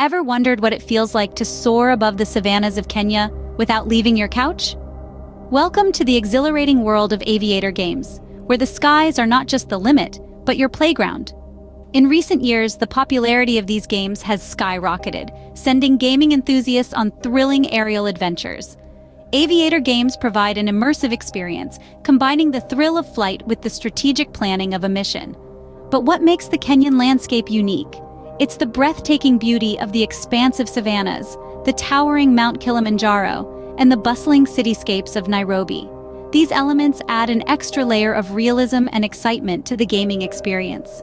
Ever wondered what it feels like to soar above the savannas of Kenya without leaving your couch? Welcome to the exhilarating world of Aviator games, where the skies are not just the limit, but your playground. In recent years, the popularity of these games has skyrocketed, sending gaming enthusiasts on thrilling aerial adventures. Aviator games provide an immersive experience, combining the thrill of flight with the strategic planning of a mission. But what makes the Kenyan landscape unique? It's the breathtaking beauty of the expansive savannas, the towering Mount Kilimanjaro, and the bustling cityscapes of Nairobi. These elements add an extra layer of realism and excitement to the gaming experience.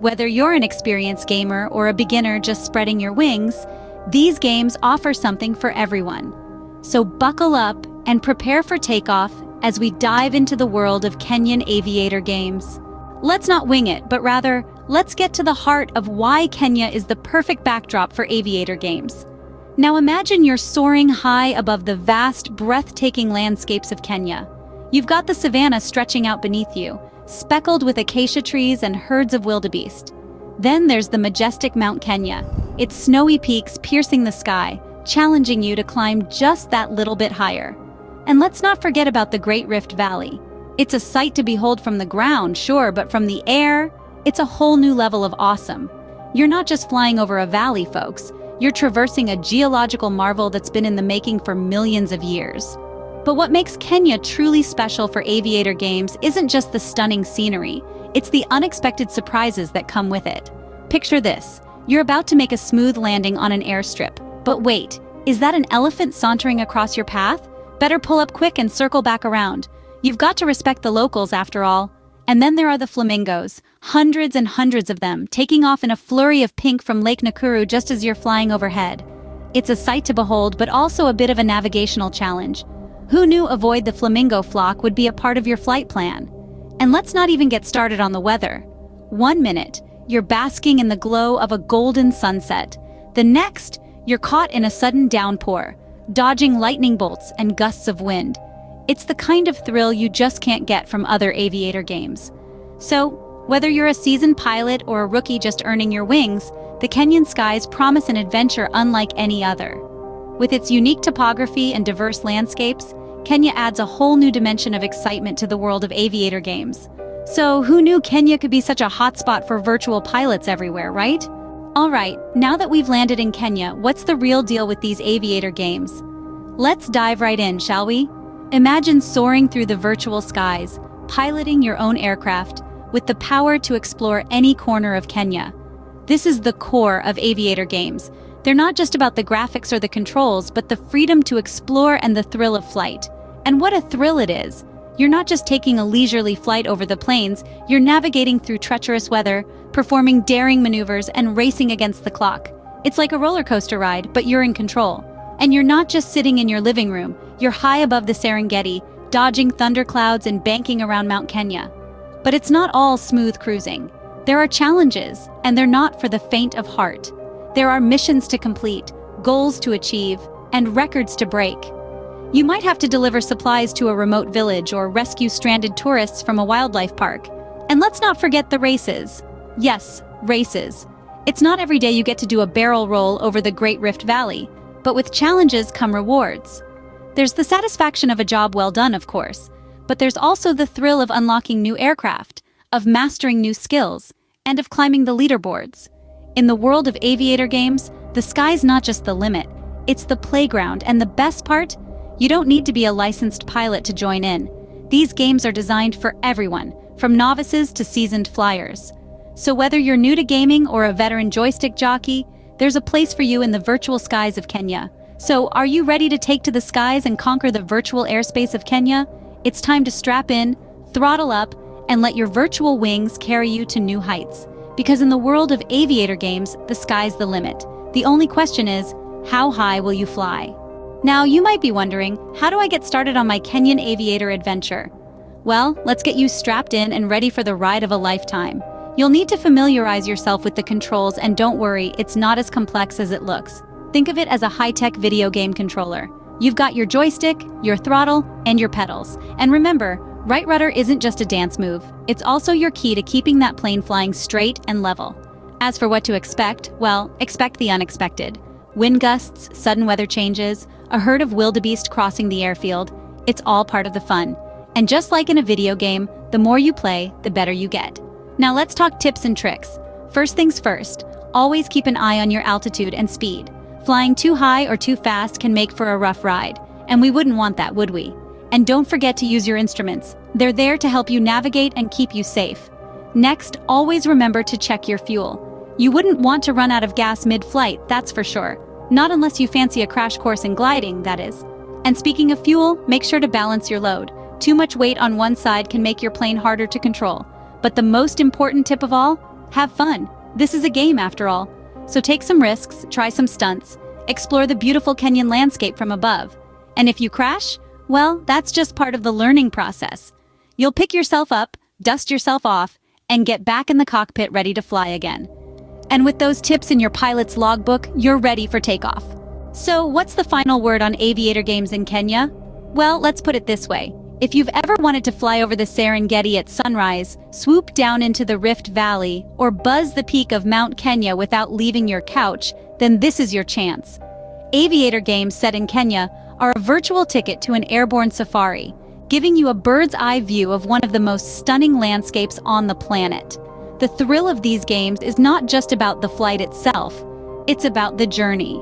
Whether you're an experienced gamer or a beginner just spreading your wings, these games offer something for everyone. So buckle up and prepare for takeoff as we dive into the world of Kenyan Aviator games. Let's not wing it, but rather, let's get to the heart of why Kenya is the perfect backdrop for Aviator games. Now imagine you're soaring high above the vast, breathtaking landscapes of Kenya. You've got the savanna stretching out beneath you, speckled with acacia trees and herds of wildebeest. Then there's the majestic Mount Kenya, its snowy peaks piercing the sky, challenging you to climb just that little bit higher. And let's not forget about the Great Rift Valley. It's a sight to behold from the ground, sure, but from the air, it's a whole new level of awesome. You're not just flying over a valley, folks. You're traversing a geological marvel that's been in the making for millions of years. But what makes Kenya truly special for Aviator games isn't just the stunning scenery, it's the unexpected surprises that come with it. Picture this, you're about to make a smooth landing on an airstrip. But wait, is that an elephant sauntering across your path? Better pull up quick and circle back around. You've got to respect the locals after all. And then there are the flamingos, hundreds and hundreds of them, taking off in a flurry of pink from Lake Nakuru just as you're flying overhead. It's a sight to behold, but also a bit of a navigational challenge. Who knew avoid the flamingo flock would be a part of your flight plan? And let's not even get started on the weather. 1 minute, you're basking in the glow of a golden sunset. The next, you're caught in a sudden downpour, dodging lightning bolts and gusts of wind. It's the kind of thrill you just can't get from other Aviator games. So, whether you're a seasoned pilot or a rookie just earning your wings, the Kenyan skies promise an adventure unlike any other. With its unique topography and diverse landscapes, Kenya adds a whole new dimension of excitement to the world of Aviator games. So, who knew Kenya could be such a hotspot for virtual pilots everywhere, right? Alright, now that we've landed in Kenya, what's the real deal with these Aviator games? Let's dive right in, shall we? Imagine soaring through the virtual skies, piloting your own aircraft, with the power to explore any corner of Kenya. This is the core of Aviator games. They're not just about the graphics or the controls, but the freedom to explore and the thrill of flight. And what a thrill it is! You're not just taking a leisurely flight over the plains, you're navigating through treacherous weather, performing daring maneuvers, and racing against the clock. It's like a roller coaster ride, but you're in control. And you're not just sitting in your living room, you're high above the Serengeti, dodging thunderclouds and banking around Mount Kenya. But it's not all smooth cruising. There are challenges, and they're not for the faint of heart. There are missions to complete, goals to achieve, and records to break. You might have to deliver supplies to a remote village or rescue stranded tourists from a wildlife park. And let's not forget the races. Yes, races. It's not every day you get to do a barrel roll over the Great Rift Valley, but with challenges come rewards. There's the satisfaction of a job well done, of course, but there's also the thrill of unlocking new aircraft, of mastering new skills, and of climbing the leaderboards. In the world of Aviator games, the sky's not just the limit, it's the playground, and the best part? You don't need to be a licensed pilot to join in. These games are designed for everyone, from novices to seasoned flyers. So whether you're new to gaming or a veteran joystick jockey, there's a place for you in the virtual skies of Kenya. So, are you ready to take to the skies and conquer the virtual airspace of Kenya? It's time to strap in, throttle up, and let your virtual wings carry you to new heights. Because in the world of Aviator games, the sky's the limit. The only question is, how high will you fly? Now, you might be wondering, how do I get started on my Kenyan Aviator adventure? Well, let's get you strapped in and ready for the ride of a lifetime. You'll need to familiarize yourself with the controls, and don't worry, it's not as complex as it looks. Think of it as a high-tech video game controller. You've got your joystick, your throttle, and your pedals. And remember, right rudder isn't just a dance move. It's also your key to keeping that plane flying straight and level. As for what to expect, well, expect the unexpected. Wind gusts, sudden weather changes, a herd of wildebeest crossing the airfield. It's all part of the fun. And just like in a video game, the more you play, the better you get. Now let's talk tips and tricks. First things first, always keep an eye on your altitude and speed. Flying too high or too fast can make for a rough ride, and we wouldn't want that, would we? And don't forget to use your instruments. They're there to help you navigate and keep you safe. Next, always remember to check your fuel. You wouldn't want to run out of gas mid-flight, that's for sure. Not unless you fancy a crash course in gliding, that is. And speaking of fuel, make sure to balance your load. Too much weight on one side can make your plane harder to control. But the most important tip of all, have fun. This is a game after all. So take some risks, try some stunts, explore the beautiful Kenyan landscape from above. And if you crash, well, that's just part of the learning process. You'll pick yourself up, dust yourself off, and get back in the cockpit ready to fly again. And with those tips in your pilot's logbook, you're ready for takeoff. So what's the final word on Aviator games in Kenya? Well, let's put it this way. If you've ever wanted to fly over the Serengeti at sunrise, swoop down into the Rift Valley, or buzz the peak of Mount Kenya without leaving your couch, then this is your chance. Aviator games set in Kenya are a virtual ticket to an airborne safari, giving you a bird's-eye view of one of the most stunning landscapes on the planet. The thrill of these games is not just about the flight itself, it's about the journey.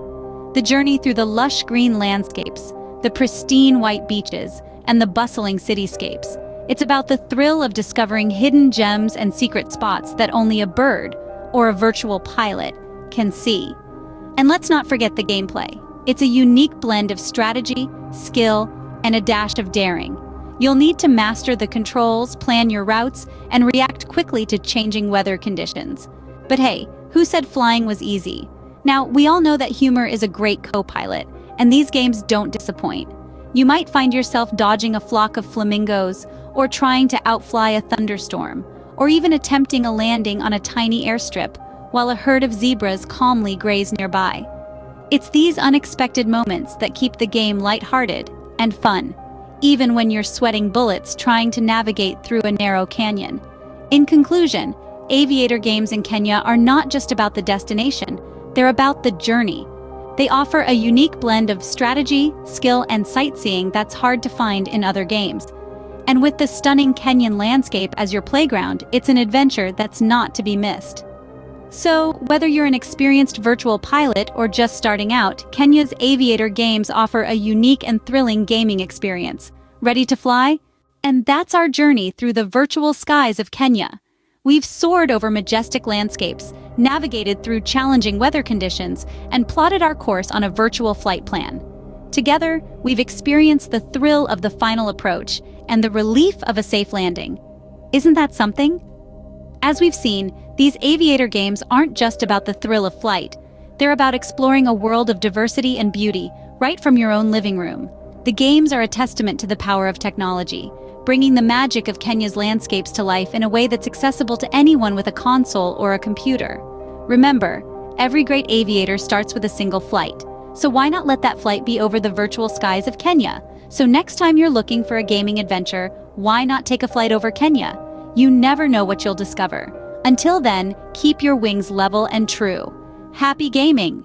The journey through the lush green landscapes, the pristine white beaches, and the bustling cityscapes. It's about the thrill of discovering hidden gems and secret spots that only a bird, or a virtual pilot, can see. And let's not forget the gameplay. It's a unique blend of strategy, skill, and a dash of daring. You'll need to master the controls, plan your routes, and react quickly to changing weather conditions. But hey, who said flying was easy? Now, we all know that humor is a great co-pilot, and these games don't disappoint. You might find yourself dodging a flock of flamingos, or trying to outfly a thunderstorm, or even attempting a landing on a tiny airstrip, while a herd of zebras calmly graze nearby. It's these unexpected moments that keep the game lighthearted and fun, even when you're sweating bullets trying to navigate through a narrow canyon. In conclusion, Aviator games in Kenya are not just about the destination, they're about the journey. They offer a unique blend of strategy, skill, and sightseeing that's hard to find in other games. And with the stunning Kenyan landscape as your playground, it's an adventure that's not to be missed. So, whether you're an experienced virtual pilot or just starting out, Kenya's Aviator games offer a unique and thrilling gaming experience. Ready to fly? And that's our journey through the virtual skies of Kenya. We've soared over majestic landscapes, navigated through challenging weather conditions, and plotted our course on a virtual flight plan. Together, we've experienced the thrill of the final approach and the relief of a safe landing. Isn't that something? As we've seen, these Aviator games aren't just about the thrill of flight. They're about exploring a world of diversity and beauty right from your own living room. The games are a testament to the power of technology, bringing the magic of Kenya's landscapes to life in a way that's accessible to anyone with a console or a computer. Remember, every great aviator starts with a single flight, so why not let that flight be over the virtual skies of Kenya? So next time you're looking for a gaming adventure, why not take a flight over Kenya? You never know what you'll discover. Until then, keep your wings level and true. Happy gaming!